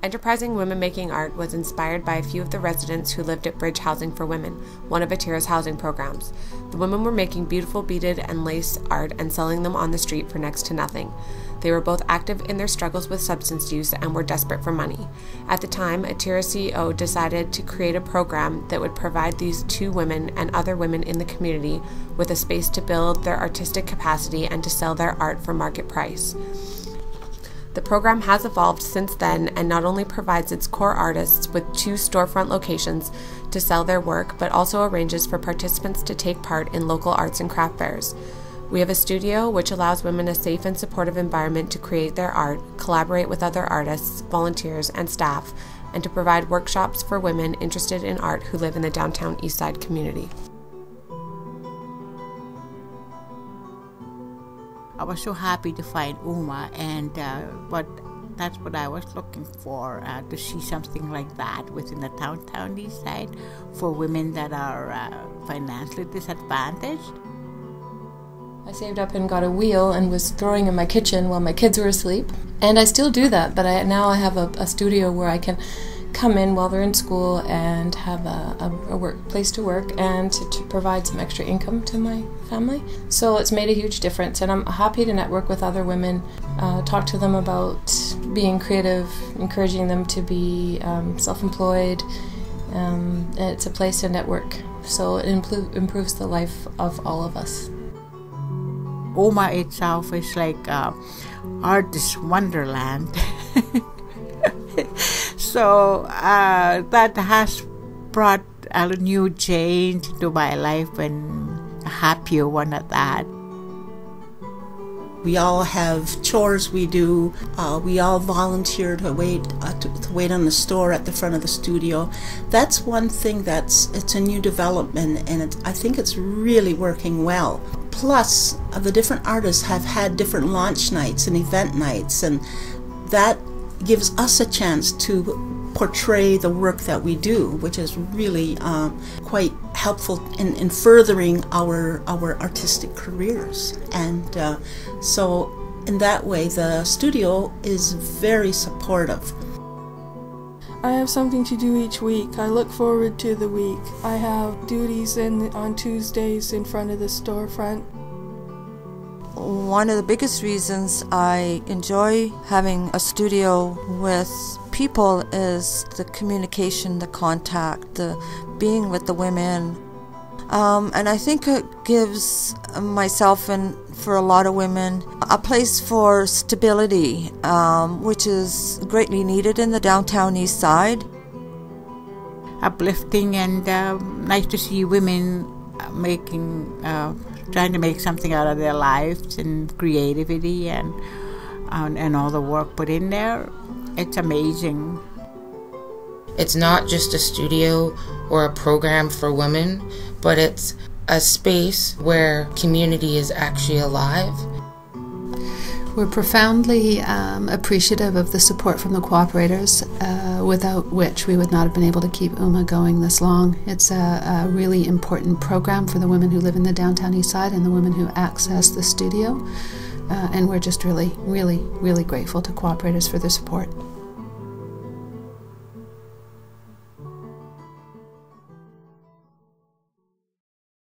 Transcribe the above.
Enterprising Women Making Art was inspired by a few of the residents who lived at Bridge Housing for Women, one of Atira's housing programs. The women were making beautiful beaded and lace art and selling them on the street for next to nothing. They were both active in their struggles with substance use and were desperate for money. At the time, Atira CEO decided to create a program that would provide these two women and other women in the community with a space to build their artistic capacity and to sell their art for market price. The program has evolved since then and not only provides its core artists with 2 storefront locations to sell their work, but also arranges for participants to take part in local arts and craft fairs. We have a studio which allows women a safe and supportive environment to create their art, collaborate with other artists, volunteers, and staff, and to provide workshops for women interested in art who live in the downtown Eastside community. I was so happy to find EWMA, and that's what I was looking for, to see something like that within the downtown Eastside for women that are financially disadvantaged. I saved up and got a wheel and was throwing in my kitchen while my kids were asleep. And I still do that, but now I have a studio where I can come in while they're in school and have a place to work and to provide some extra income to my family. So it's made a huge difference, and I'm happy to network with other women, talk to them about being creative, encouraging them to be self-employed. It's a place to network, so it improves the life of all of us. EWMA itself is like artist wonderland. So that has brought a new change into my life, and a happier one at that. We all have chores we do. We all volunteer to wait on the store at the front of the studio. That's one thing it's a new development, and I think it's really working well. Plus, the different artists have had different launch nights and event nights, and that gives us a chance to portray the work that we do, which is really quite helpful in furthering our artistic careers. And so in that way, the studio is very supportive. I have something to do each week. I look forward to the week. I have duties on Tuesdays in front of the storefront. One of the biggest reasons I enjoy having a studio with people is the communication, the contact, the being with the women. And I think it gives myself and for a lot of women a place for stability, which is greatly needed in the downtown East Side. Uplifting and nice to see women trying to make something out of their lives, and creativity and all the work put in there. It's amazing. It's not just a studio or a program for women, but it's a space where community is actually alive. We're profoundly appreciative of the support from the cooperators, without which we would not have been able to keep EWMA going this long. It's a really important program for the women who live in the downtown East Side and the women who access the studio. And we're just really, really, really grateful to cooperators for their support.